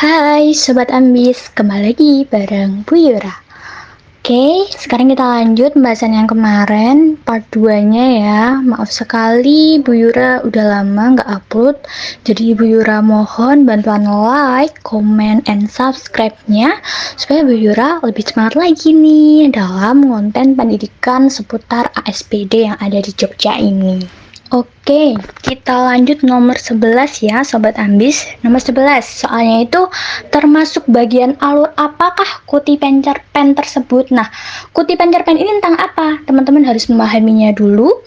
Hai Sobat Ambis, kembali lagi bareng Bu Yura. Oke, sekarang kita lanjut pembahasan yang kemarin, part 2-nya ya. Maaf sekali Bu Yura udah lama nggak upload, jadi Bu Yura mohon bantuan like, comment, and subscribe-nya supaya Bu Yura lebih semangat lagi nih dalam konten pendidikan seputar ASPD yang ada di Jogja ini. Oke, kita lanjut nomor 11 ya Sobat Ambis. Nomor 11, soalnya itu termasuk bagian alur apakah kutipan cerpen tersebut. Nah, kutipan cerpen ini tentang apa? Teman-teman harus memahaminya dulu.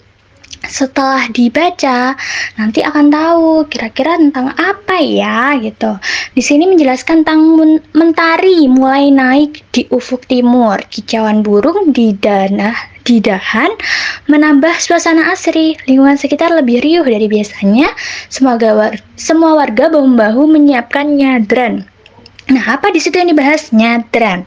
Setelah dibaca, nanti akan tahu kira-kira tentang apa ya gitu. Di sini menjelaskan tentang mentari mulai naik di ufuk timur, kicauan burung di dahan menambah suasana asri, lingkungan sekitar lebih riuh dari biasanya. Semua warga bahu-membahu menyiapkan nyadran. Nah, apa di situ yang dibahas? Nyadran.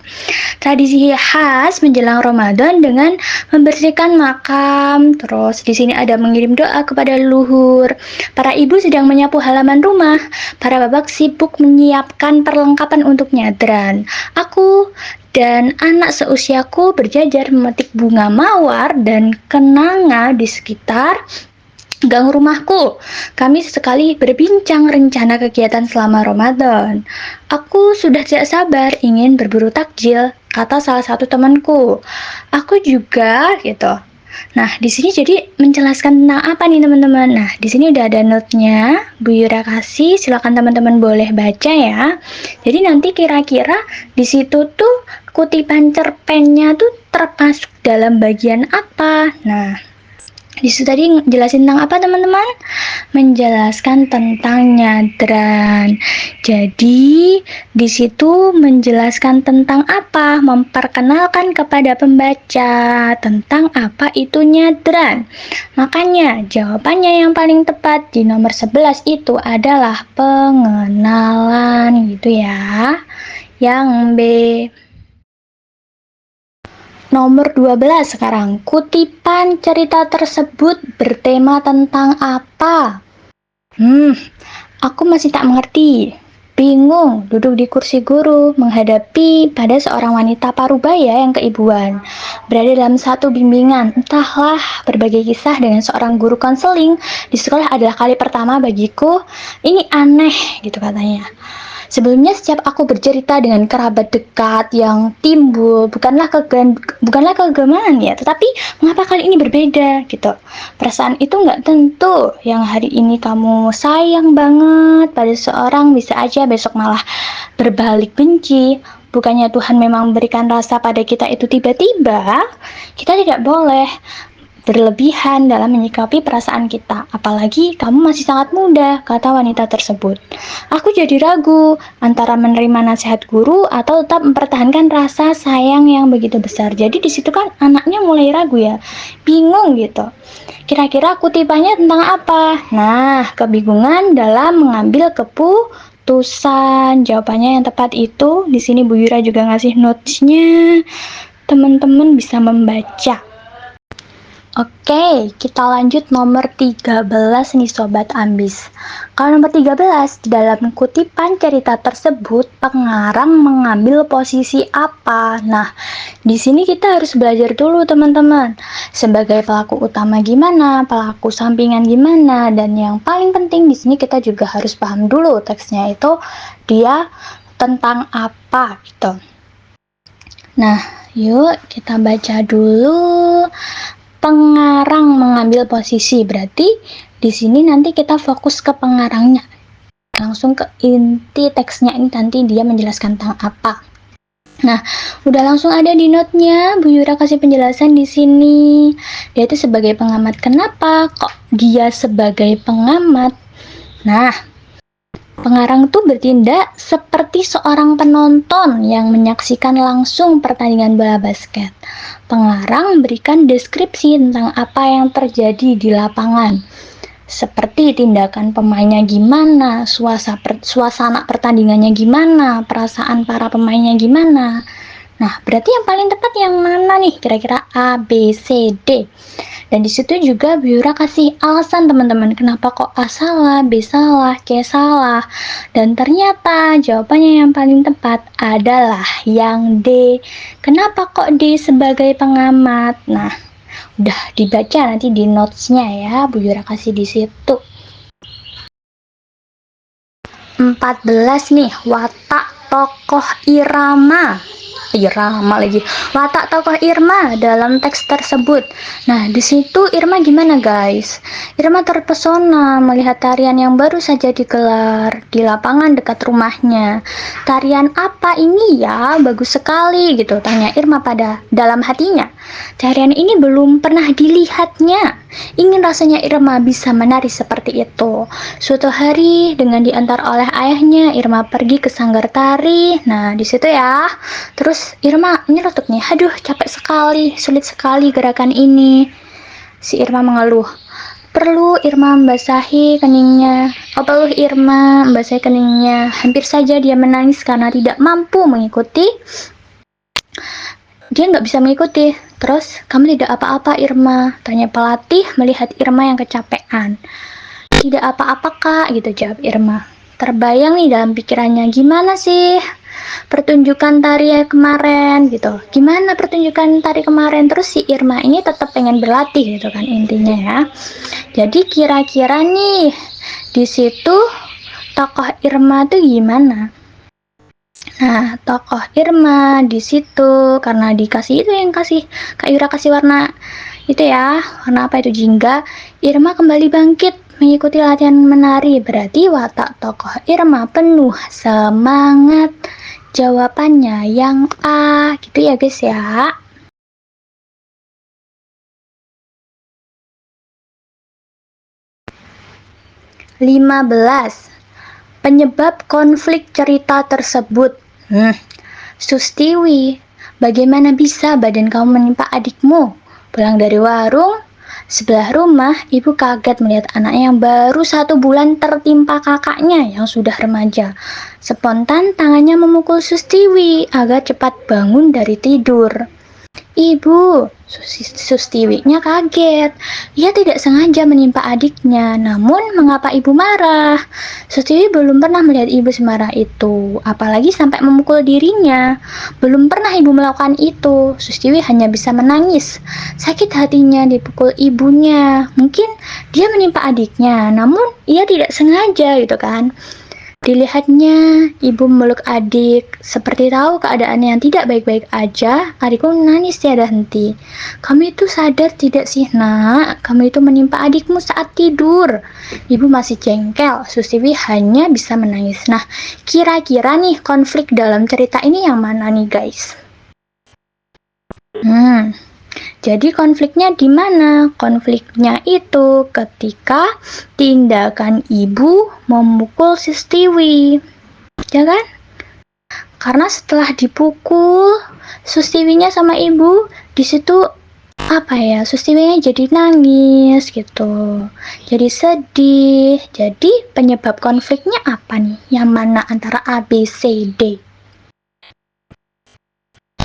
Tradisi khas menjelang Ramadan dengan membersihkan makam. Terus di sini ada mengirim doa kepada leluhur. Para ibu sedang menyapu halaman rumah. Para bapak sibuk menyiapkan perlengkapan untuk nyadran. Aku dan anak seusiaku berjajar memetik bunga mawar dan kenanga di sekitar gang rumahku. Kami sesekali berbincang rencana kegiatan selama Ramadan. Aku sudah tidak sabar ingin berburu takjil, kata salah satu temanku. Aku juga gitu. Nah, di sini jadi menjelaskan tentang apa nih teman-teman? Nah, di sini udah ada note-nya, Bu Yura kasih, silakan teman-teman boleh baca ya. Jadi nanti kira-kira di situ tuh kutipan cerpennya tuh termasuk dalam bagian apa? Nah, di situ tadi jelasin tentang apa teman-teman? Menjelaskan tentang nyadran. Jadi di situ menjelaskan tentang apa? Memperkenalkan kepada pembaca tentang apa itu nyadran. Makanya jawabannya yang paling tepat di nomor 11 itu adalah pengenalan gitu ya. Yang B. Nomor 12 sekarang, kutipan cerita tersebut bertema tentang apa? Aku masih tak mengerti. Bingung duduk di kursi guru menghadapi pada seorang wanita parubaya yang keibuan. Berada dalam satu bimbingan, entahlah berbagai kisah dengan seorang guru konseling di sekolah adalah kali pertama bagiku. Ini aneh gitu katanya. Sebelumnya setiap aku bercerita dengan kerabat dekat yang timbul bukanlah kegemaran ya, tetapi mengapa kali ini berbeda gitu. Perasaan itu nggak tentu. Yang hari ini kamu sayang banget pada seseorang bisa aja besok malah berbalik benci. Bukannya Tuhan memang memberikan rasa pada kita itu tiba-tiba? Kita tidak boleh berlebihan dalam menyikapi perasaan kita, apalagi kamu masih sangat muda, kata wanita tersebut. Aku jadi ragu antara menerima nasihat guru atau tetap mempertahankan rasa sayang yang begitu besar. Jadi di situ kan anaknya mulai ragu ya, bingung gitu. Kira-kira kutipannya tentang apa? Nah, kebingungan dalam mengambil keputusan. Jawabannya yang tepat itu di sini Bu Yura juga ngasih notes-nya. Teman-teman bisa membaca. Oke, kita lanjut nomor 13 nih Sobat Ambis. Kalau nomor 13, di dalam kutipan cerita tersebut, pengarang mengambil posisi apa? Nah, di sini kita harus belajar dulu teman-teman. Sebagai pelaku utama gimana, pelaku sampingan gimana, dan yang paling penting di sini kita juga harus paham dulu teksnya itu dia tentang apa gitu. Nah, yuk kita baca dulu. Pengarang mengambil posisi, berarti di sini nanti kita fokus ke pengarangnya, langsung ke inti teksnya ini nanti dia menjelaskan tentang apa. Nah, udah langsung ada di note-nya, Bu Yura kasih penjelasan di sini. Dia itu sebagai pengamat. Kenapa kok dia sebagai pengamat? Nah, pengarang tuh bertindak seperti seorang penonton yang menyaksikan langsung pertandingan bola basket. Pengarang memberikan deskripsi tentang apa yang terjadi di lapangan. Seperti tindakan pemainnya gimana, suasana pertandingannya gimana, perasaan para pemainnya gimana. Nah, berarti yang paling tepat yang mana nih? Kira-kira A, B, C, D. Dan di situ juga Bu Yura kasih alasan teman-teman, kenapa kok A salah, B salah, C salah. Dan ternyata jawabannya yang paling tepat adalah yang D. Kenapa kok D sebagai pengamat? Nah, udah dibaca nanti di notes-nya ya, Bu Yura kasih di situ. 14 nih, watak tokoh irama lagi. Watak tokoh Irma dalam teks tersebut. Nah, di situ Irma gimana, guys? Irma terpesona melihat tarian yang baru saja digelar di lapangan dekat rumahnya. Tarian apa ini ya? Bagus sekali gitu, tanya Irma pada dalam hatinya. Tarian ini belum pernah dilihatnya. Ingin rasanya Irma bisa menari seperti itu. Suatu hari dengan diantar oleh ayahnya, Irma pergi ke sanggar tari. Nah, di situ ya. Terus Irma nyelotok nih, aduh capek sekali, sulit sekali gerakan ini. Si Irma mengeluh. Perlu Irma membasahi keningnya. Perlu Irma membasahi keningnya. Hampir saja dia menangis karena tidak mampu mengikuti. Dia nggak bisa mengikuti. Terus, kamu tidak apa-apa Irma? Tanya pelatih melihat Irma yang kecapean. Tidak apa-apa kak, gitu jawab Irma. Terbayang nih dalam pikirannya, gimana sih pertunjukan tari kemarin gitu. Gimana pertunjukan tari kemarin? Terus si Irma ini tetap pengen berlatih gitu kan intinya ya. Jadi kira-kira nih di situ tokoh Irma tuh gimana? Nah, tokoh Irma di situ karena dikasih itu yang kasih Kak Yura kasih warna itu ya, warna apa itu jingga. Irma kembali bangkit mengikuti latihan menari. Berarti watak tokoh Irma penuh semangat. Jawabannya yang A, gitu ya guys ya. Lima belas. Penyebab konflik cerita tersebut. Sustiwi, bagaimana bisa badan kamu menimpa adikmu? Pulang dari warung, sebelah rumah, ibu kaget melihat anaknya yang baru 1 bulan tertimpa kakaknya yang sudah remaja. Spontan tangannya memukul Sustiwi agar cepat bangun dari tidur. Ibu, Sustiwinya kaget. Ia tidak sengaja menimpa adiknya. Namun, mengapa ibu marah? Sustiwi belum pernah melihat ibu semarah itu, apalagi sampai memukul dirinya. Belum pernah ibu melakukan itu. Sustiwi hanya bisa menangis. Sakit hatinya dipukul ibunya. Mungkin dia menimpa adiknya, namun ia tidak sengaja gitu kan. Dilihatnya, ibu memeluk adik, seperti tahu keadaannya yang tidak baik-baik aja. Adikku menangis tiada henti. Kamu itu sadar tidak sih nak? Kamu itu menimpa adikmu saat tidur. Ibu masih jengkel, Sustiwi hanya bisa menangis. Nah, kira-kira nih konflik dalam cerita ini yang mana nih guys? Jadi konfliknya di mana? Konfliknya itu ketika tindakan ibu memukul Sustiwi, ya kan? Karena setelah dipukul, Sustiwinya sama ibu di situ Sustiwinya jadi nangis gitu, jadi sedih. Jadi penyebab konfliknya apa nih? Yang mana antara A, B, C, D?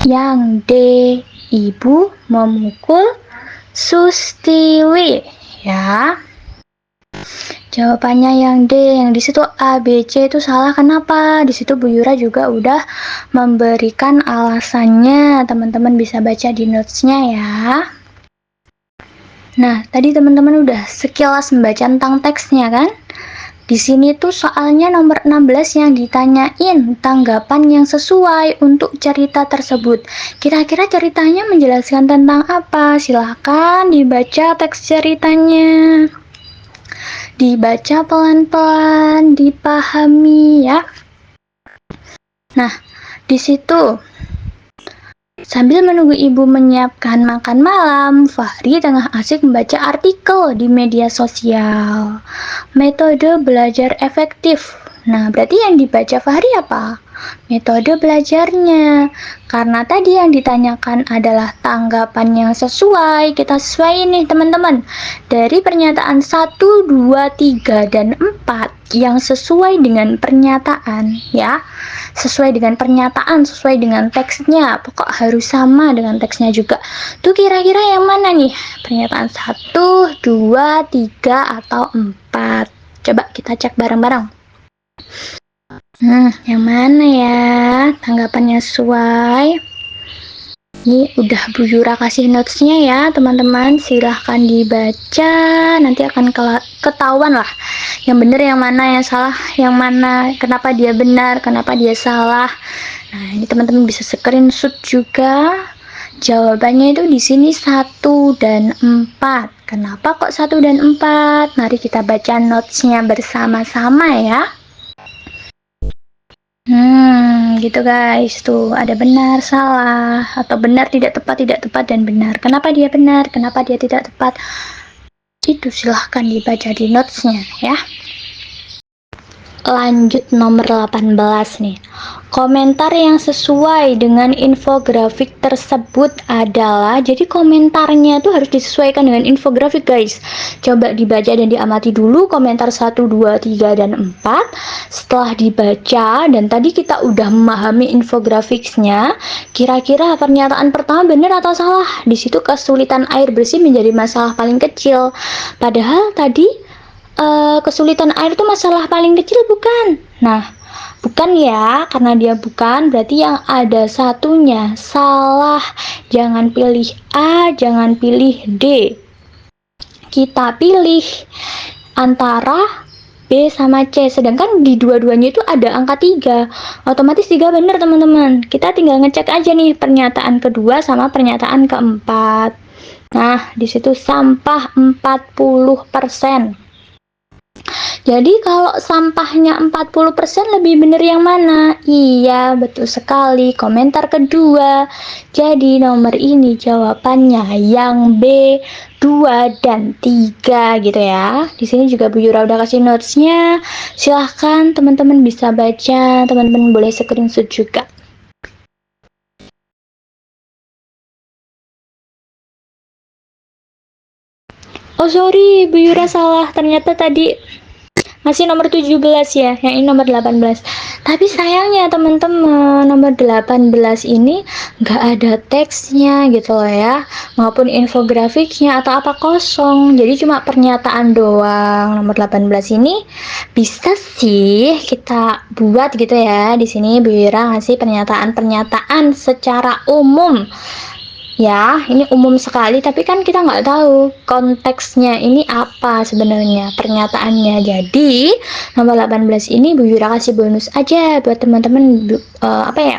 Yang D, ibu memukul Sustiwi ya. Jawabannya yang D, yang di situ A, B, C itu salah. Kenapa? Di situ Bu Yura juga udah memberikan alasannya. Teman-teman bisa baca di notes-nya ya. Nah, tadi teman-teman udah sekilas membaca tentang teksnya kan? Di sini tuh soalnya nomor 16 yang ditanyain tanggapan yang sesuai untuk cerita tersebut. Kira-kira ceritanya menjelaskan tentang apa? Silahkan dibaca teks ceritanya. Dibaca pelan-pelan, dipahami ya. Nah, di situ sambil menunggu ibu menyiapkan makan malam, Fahri tengah asik membaca artikel di media sosial. Metode belajar efektif. Nah, berarti yang dibaca Fahri apa? Metode belajarnya. Karena tadi yang ditanyakan adalah tanggapan yang sesuai. Kita sesuai nih teman-teman. Dari pernyataan 1, 2, 3, dan 4 yang sesuai dengan pernyataan ya. Sesuai dengan pernyataan, sesuai dengan teksnya. Pokok harus sama dengan teksnya juga. Tuh kira-kira yang mana nih? Pernyataan 1, 2, 3, atau 4? Coba kita cek bareng-bareng. Yang mana ya tanggapannya sesuai? Ini udah Bu Yura kasih notesnya ya teman-teman, silahkan dibaca, nanti akan ketahuan lah yang benar yang mana, yang salah yang mana, kenapa dia benar, kenapa dia salah. Nah ini teman-teman bisa screenshot juga. Jawabannya itu di sini 1 dan 4. Kenapa kok 1 dan 4? Mari kita baca notesnya bersama-sama ya. Gitu guys, tuh ada benar, salah, atau benar, tidak tepat, dan benar. Kenapa dia benar, kenapa dia tidak tepat? Itu silahkan dibaca di notesnya ya. Lanjut nomor 18 nih. Komentar yang sesuai dengan infografik tersebut adalah, jadi komentarnya tuh harus disesuaikan dengan infografik guys. Coba dibaca dan diamati dulu komentar 1, 2, 3, dan 4. Setelah dibaca dan tadi kita udah memahami infografiknya, kira-kira pernyataan pertama benar atau salah? Di situ kesulitan air bersih menjadi masalah paling kecil. Padahal tadi kesulitan air itu masalah paling kecil bukan? Nah, bukan ya, karena dia bukan berarti yang ada satunya salah. Jangan pilih A, jangan pilih D. Kita pilih antara B sama C, sedangkan di dua-duanya itu ada angka 3. Otomatis 3 benar teman-teman. Kita tinggal ngecek aja nih pernyataan kedua sama pernyataan keempat. Nah, di situ sampah 40%. Jadi kalau sampahnya 40% lebih benar yang mana? Iya, betul sekali. Komentar kedua. Jadi nomor ini jawabannya yang B, 2 dan 3 gitu ya. Di sini juga Bu Yura udah kasih notesnya. Silahkan teman-teman bisa baca, teman-teman boleh screenshot juga. Oh sorry, Bu Yura salah. Ternyata tadi masih nomor 17 ya, yang ini nomor 18. Tapi sayangnya teman-teman, nomor 18 ini nggak ada teksnya gitu loh ya, maupun infografiknya atau apa, kosong. Jadi cuma pernyataan doang. Nomor 18 ini bisa sih kita buat gitu ya. Di sini Bu Yura ngasih pernyataan-pernyataan secara umum. Ya, ini umum sekali, tapi kan kita nggak tahu konteksnya ini apa sebenarnya pernyataannya. Jadi, nomor 18 ini Bu Yura kasih bonus aja buat teman-teman,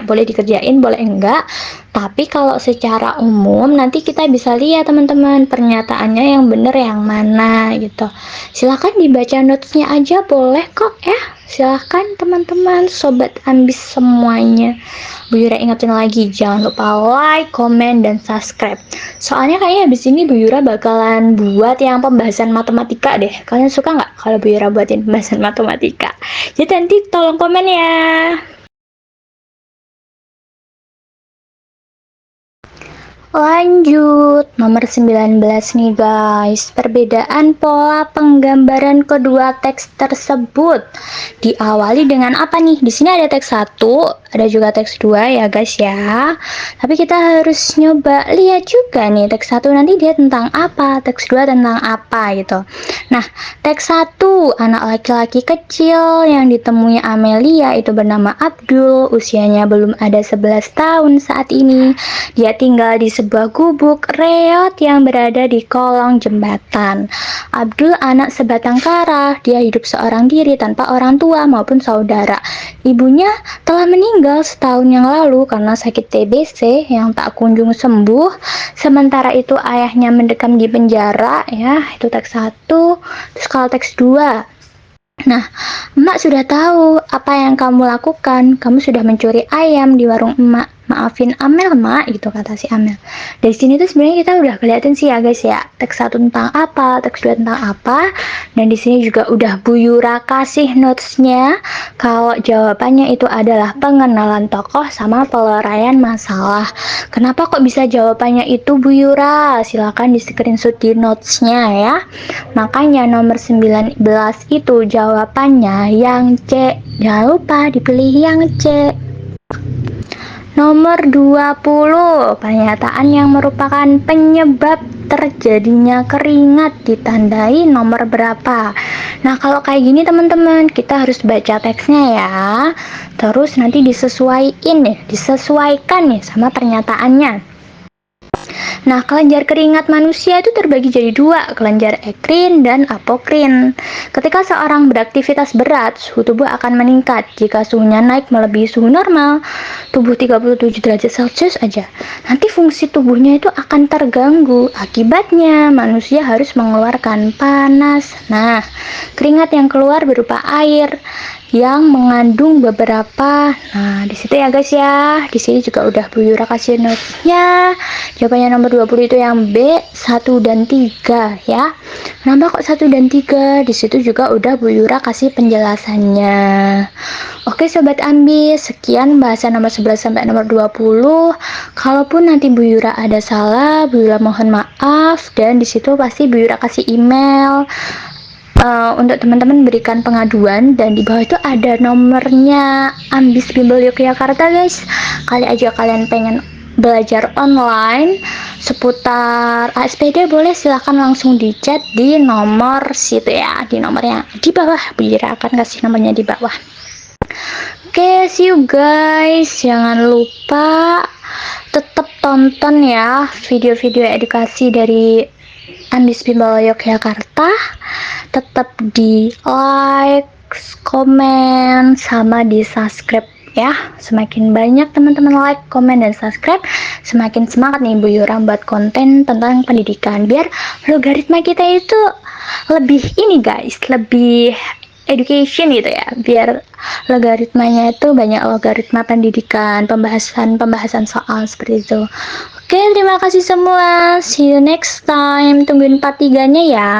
boleh dikerjain, boleh enggak. Tapi kalau secara umum nanti kita bisa lihat teman-teman pernyataannya yang bener yang mana gitu. Silahkan dibaca notesnya aja boleh kok ya. Silahkan teman-teman, sobat ambis semuanya. Bu Yura ingetin lagi, jangan lupa like, komen, dan subscribe. Soalnya kayaknya habis ini Bu Yura bakalan buat yang pembahasan matematika deh. Kalian suka nggak kalau Bu Yura buatin pembahasan matematika? Jadi nanti tolong komen ya. Lanjut, nomor 19 nih guys. Perbedaan pola penggambaran kedua teks tersebut. Diawali dengan apa nih? Di sini ada teks 1, ada juga teks 2 ya guys ya. Tapi kita harus nyoba lihat juga nih, teks 1 nanti dia tentang apa, teks 2 tentang apa gitu. Nah, teks 1, anak laki-laki kecil yang ditemui Amelia itu bernama Abdul, usianya belum ada 11 tahun saat ini. Dia tinggal di sebuah gubuk reot yang berada di kolong jembatan. Abdul anak sebatang kara, dia hidup seorang diri tanpa orang tua maupun saudara. Ibunya telah meninggal setahun yang lalu karena sakit TBC yang tak kunjung sembuh. Sementara itu ayahnya mendekam di penjara ya, itu teks 1. Terus kalau teks 2, nah, emak sudah tahu apa yang kamu lakukan. Kamu sudah mencuri ayam di warung emak. Maafin Amel, Mak, gitu kata si Amel. Dari sini tuh sebenarnya kita udah kelihatan sih ya guys ya, teks 1 tentang apa, teks 2 tentang apa. Dan di sini juga udah Bu Yura kasih notes-nya kalau jawabannya itu adalah pengenalan tokoh sama peluraian masalah. Kenapa kok bisa jawabannya itu Bu Yura? Silakan di screenshot di notes-nya ya. Makanya nomor 19 itu jawabannya yang C. Jangan lupa dipilih yang C. Nomor 20, pernyataan yang merupakan penyebab terjadinya keringat ditandai nomor berapa. Nah, kalau kayak gini teman-teman, kita harus baca teksnya ya. Terus nanti disesuaikan nih sama pernyataannya. Nah, kelenjar keringat manusia itu terbagi jadi 2, kelenjar ekrin dan apokrin. Ketika seorang beraktivitas berat, suhu tubuh akan meningkat. Jika suhunya naik melebihi suhu normal, tubuh 37 derajat Celcius aja, nanti fungsi tubuhnya itu akan terganggu. Akibatnya, manusia harus mengeluarkan panas. Nah, keringat yang keluar berupa air yang mengandung beberapa. Nah, di situ ya guys ya. Di sini juga udah Bu Yura kasih notes-nya. Jawabannya nomor 20 itu yang B, 1 dan 3 ya. Kenapa kok 1 dan 3? Di situ juga udah Bu Yura kasih penjelasannya. Oke sobat ambis, sekian bahasan nomor 11 sampai nomor 20. Kalaupun nanti Bu Yura ada salah, Bu Yura mohon maaf, dan di situ pasti Bu Yura kasih email untuk teman-teman berikan pengaduan, dan di bawah itu ada nomornya Ambis Bimbel Yogyakarta guys. Kali aja kalian pengen belajar online seputar ASPD, boleh silahkan langsung di chat di nomor situ ya, di nomor yang di bawah. Bu Yura akan kasih nomornya di bawah. Oke, see you guys. Jangan lupa tetap tonton ya video-video edukasi dari Ambis Bimbel Yogyakarta. Tetap di like, komen, sama di subscribe ya. Semakin banyak teman-teman like, komen, dan subscribe, semakin semangat nih Bu Yura buat konten tentang pendidikan, biar logaritma kita itu lebih ini guys, lebih education gitu ya, biar logaritmanya itu banyak logaritma pendidikan, pembahasan soal seperti itu. Oke, terima kasih semua, see you next time, tungguin part 3-nya ya.